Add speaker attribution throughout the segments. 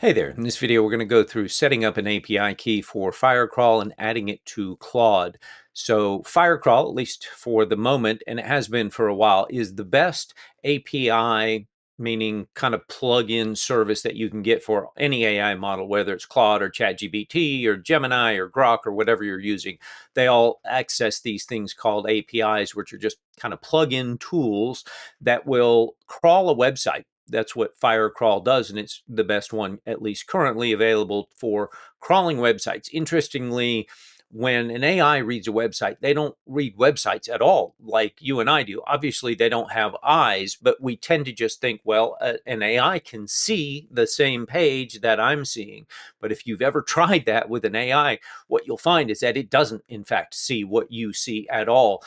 Speaker 1: Hey there, in this video we're going to go through setting up an API key for Firecrawl and adding it to Claude. So Firecrawl, at least for the moment, and it has been for a while, is the best API, meaning kind of plug-in service that you can get for any AI model, whether it's Claude or ChatGPT or Gemini or Grok or whatever you're using. They all access these things called APIs, which are just kind of plug-in tools that will crawl a website. That's what Firecrawl does, and it's the best one, at least currently available for crawling websites. Interestingly, when an AI reads a website, they don't read websites at all like you and I do. Obviously, they don't have eyes, but we tend to just think, well, an AI can see the same page that I'm seeing. But if you've ever tried that with an AI, what you'll find is that it doesn't, in fact, see what you see at all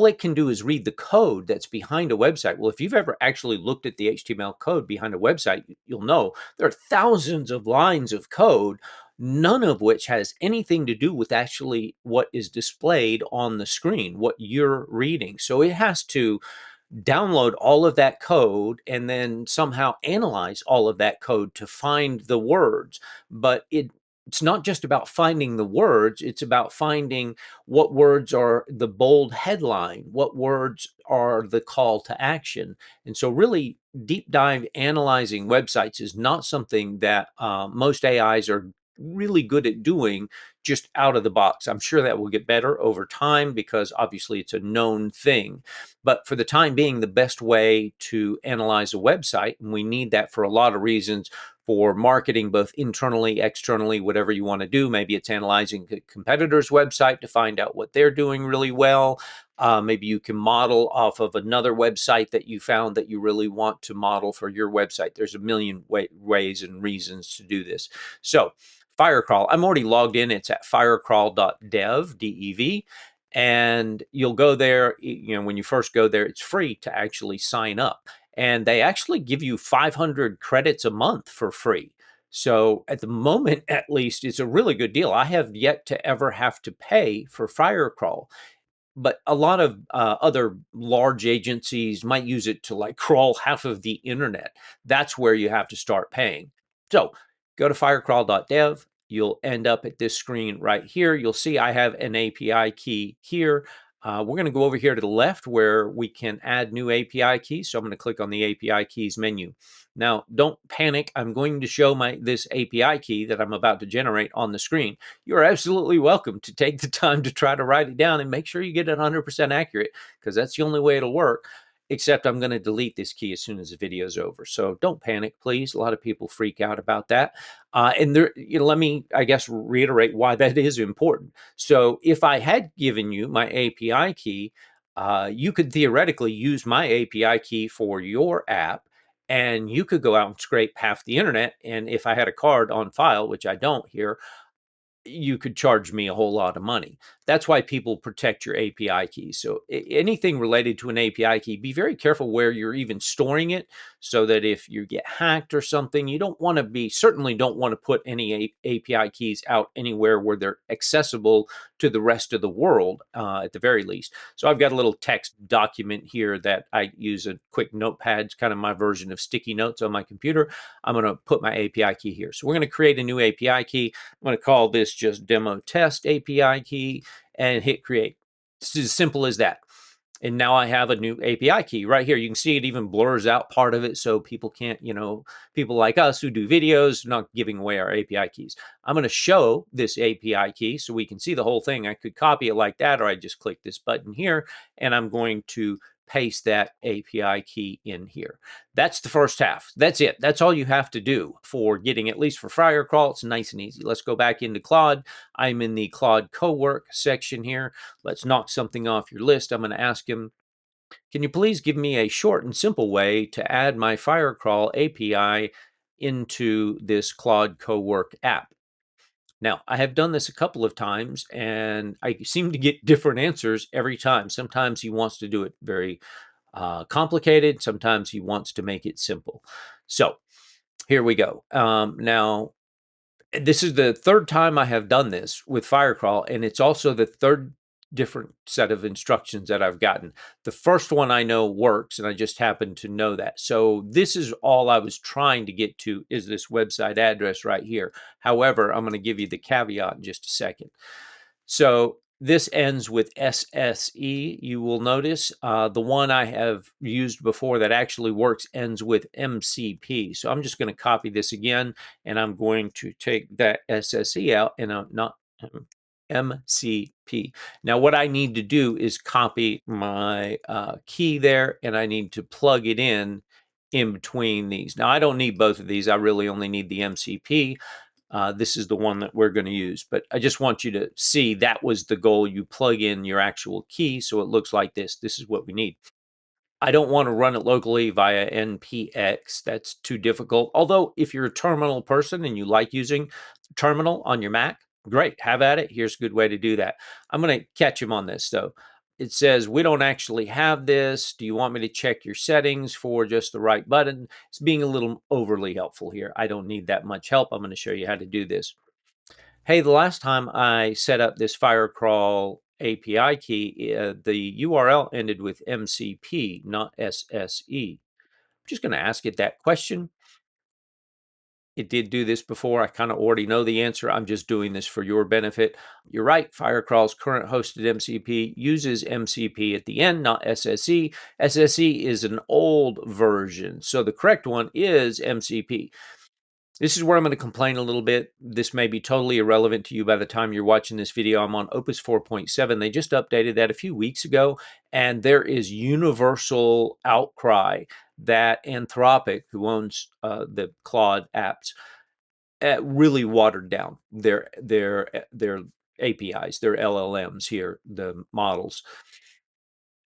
Speaker 1: it can do is read the code that's behind a website. Well, if you've ever actually looked at the HTML code behind a website, you'll know there are thousands of lines of code, none of which has anything to do with actually what is displayed on the screen, what you're reading. So it has to download all of that code and then somehow analyze all of that code to find the words. But it's not just about finding the words, it's about finding what words are the bold headline, what words are the call to action. And so, really, deep dive analyzing websites is not something that most AIs are really good at doing just out of the box. I'm sure that will get better over time because obviously it's a known thing. But for the time being, the best way to analyze a website, and we need that for a lot of reasons, for marketing, both internally, externally, whatever you want to do. Maybe it's analyzing a competitor's website to find out what they're doing really well. Maybe you can model off of another website that you found that you really want to model for your website. There's a million ways and reasons to do this. So, Firecrawl, I'm already logged in. It's at firecrawl.dev, DEV. And you'll go there, when you first go there, it's free to actually sign up. And they actually give you 500 credits a month for free. So at the moment, at least, it's a really good deal. I have yet to ever have to pay for Firecrawl, but a lot of other large agencies might use it to like crawl half of the internet. That's where you have to start paying. So go to firecrawl.dev. You'll end up at this screen right here. You'll see I have an API key here. We're going to go over here to the left where we can add new API keys. So I'm going to click on the API keys menu. Now, don't panic. I'm going to show this API key that I'm about to generate on the screen. You're absolutely welcome to take the time to try to write it down and make sure you get it 100% accurate, because that's the only way it'll work. Except I'm going to delete this key as soon as the video is over. So don't panic, please. A lot of people freak out about that. And there, let me, I guess, reiterate why that is important. So if I had given you my API key, you could theoretically use my API key for your app, and you could go out and scrape half the internet. And if I had a card on file, which I don't here, you could charge me a whole lot of money. That's why people protect your API keys. So anything related to an API key, be very careful where you're even storing it, so that if you get hacked or something, you don't want to certainly don't want to put any API keys out anywhere where they're accessible to the rest of the world, at the very least. So I've got a little text document here that I use a quick notepad. It's kind of my version of sticky notes on my computer. I'm going to put my API key here. So we're going to create a new API key. I'm going to call this just demo test API key and hit create. It's as simple as that. And now I have a new API key right here. You can see it even blurs out part of it so people can't, people like us who do videos, not giving away our API keys. I'm going to show this API key so we can see the whole thing. I could copy it like that, or I just click this button here, and I'm going to paste that API key in here. That's the first half. That's it. That's all you have to do for getting, at least for Firecrawl. It's nice and easy. Let's go back into Claude. I'm in the Claude Cowork section here. Let's knock something off your list. I'm going to ask him, can you please give me a short and simple way to add my Firecrawl API into this Claude Cowork app? Now, I have done this a couple of times, and I seem to get different answers every time. Sometimes he wants to do it very complicated. Sometimes he wants to make it simple. So here we go. Now, this is the third time I have done this with Firecrawl, and it's also the third different set of instructions that I've gotten. The first one I know works, and I just happen to know that. So this is all I was trying to get to, is this website address right here. However, I'm going to give you the caveat in just a second. So this ends with SSE. You will notice the one I have used before that actually works ends with MCP. So I'm just going to copy this again, and I'm going to take that SSE out, and I'm not MCP. Now what I need to do is copy my key there, and I need to plug it in between these. Now I don't need both of these. I really only need the MCP. This is the one that we're going to use, but I just want you to see that was the goal. You plug in your actual key so it looks like this. This is what we need. I don't want to run it locally via npx. That's too difficult. Although if you're a terminal person and you like using terminal on your Mac, great, have at it. Here's a good way to do that. I'm going to catch him on this though. It says we don't actually have this. Do you want me to check your settings for just the right button? It's being a little overly helpful here. I don't need that much help. I'm going to show you how to do this. Hey, the last time I set up this Firecrawl API key, the URL ended with MCP, not SSE. I'm just going to ask it that question. It did do this before. I kind of already know the answer. I'm just doing this for your benefit. You're right. Firecrawl's current hosted MCP uses MCP at the end, not SSE. SSE is an old version. So the correct one is MCP. This is where I'm going to complain a little bit. This may be totally irrelevant to you by the time you're watching this video. I'm on Opus 4.7. They just updated that a few weeks ago, and there is universal outcry that Anthropic, who owns the Claude apps, really watered down their APIs, their LLMs here, the models.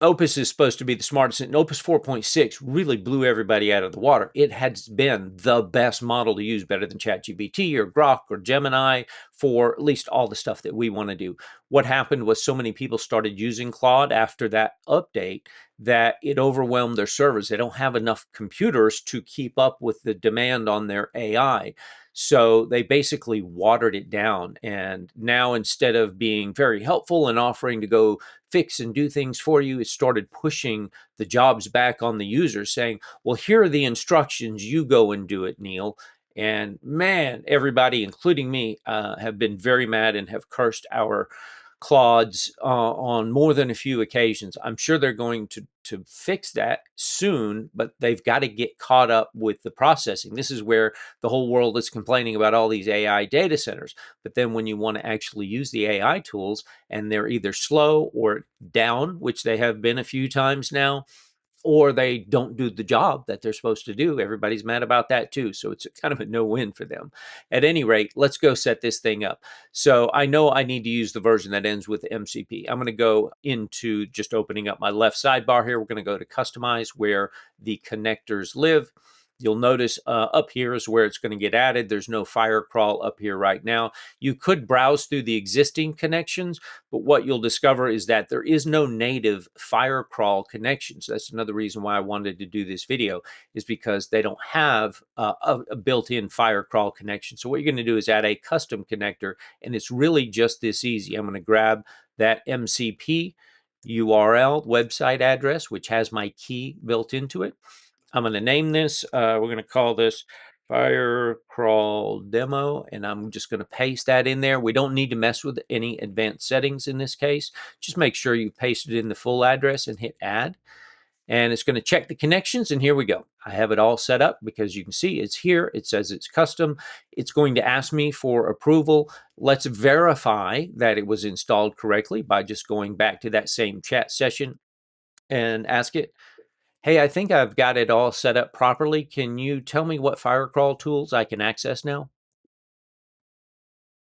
Speaker 1: Opus is supposed to be the smartest, and Opus 4.6 really blew everybody out of the water. It has been the best model to use, better than ChatGPT or Grok or Gemini for at least all the stuff that we want to do. What happened was so many people started using Claude after that update that it overwhelmed their servers. They don't have enough computers to keep up with the demand on their AI. So they basically watered it down. And now, instead of being very helpful and offering to go fix and do things for you, it started pushing the jobs back on the user, saying, well, here are the instructions, you go and do it, Neil. And man, everybody, including me, have been very mad and have cursed our Claudes on more than a few occasions. I'm sure they're going to fix that soon, but they've got to get caught up with the processing. This is where the whole world is complaining about all these AI data centers. But then when you want to actually use the AI tools, and they're either slow or down, which they have been a few times now, or they don't do the job that they're supposed to do. Everybody's mad about that too. So it's kind of a no-win for them. At any rate, let's go set this thing up. So I know I need to use the version that ends with MCP. I'm going to go into just opening up my left sidebar here. We're going to go to customize where the connectors live. You'll notice up here is where it's going to get added. There's no Firecrawl up here right now. You could browse through the existing connections, but what you'll discover is that there is no native Firecrawl connection. So that's another reason why I wanted to do this video, is because they don't have a built-in Firecrawl connection. So what you're going to do is add a custom connector, and it's really just this easy. I'm going to grab that MCP URL website address, which has my key built into it. I'm going to name this. We're going to call this Firecrawl demo, and I'm just going to paste that in there. We don't need to mess with any advanced settings in this case. Just make sure you pasted in the full address and hit add. And it's going to check the connections, and here we go. I have it all set up because you can see it's here. It says it's custom. It's going to ask me for approval. Let's verify that it was installed correctly by just going back to that same chat session and ask it, hey, I think I've got it all set up properly. Can you tell me what Firecrawl tools I can access now?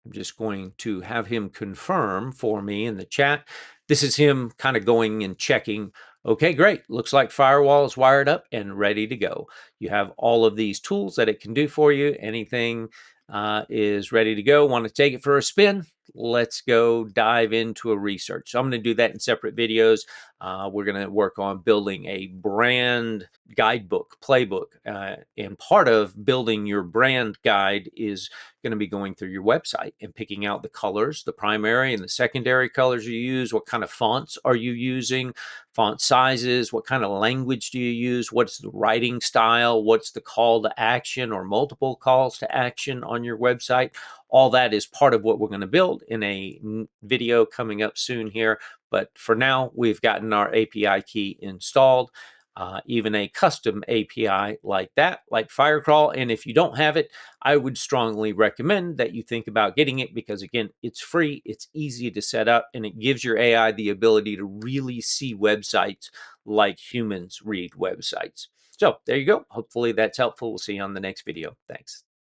Speaker 1: I'm just going to have him confirm for me in the chat. This is him kind of going and checking. Okay, great. Looks like Firewall is wired up and ready to go. You have all of these tools that it can do for you. Anything is ready to go. Want to take it for a spin? Let's go dive into a research. So I'm going to do that in separate videos. We're going to work on building a brand guidebook, playbook. And part of building your brand guide is going to be going through your website and picking out the colors, the primary and the secondary colors you use. What kind of fonts are you using? Font sizes? What kind of language do you use? What's the writing style? What's the call to action or multiple calls to action on your website? All that is part of what we're going to build in a video coming up soon here. But for now, we've gotten our API key installed, even a custom API like that, like Firecrawl. And if you don't have it, I would strongly recommend that you think about getting it because, again, it's free, it's easy to set up, and it gives your AI the ability to really see websites like humans read websites. So there you go. Hopefully that's helpful. We'll see you on the next video. Thanks.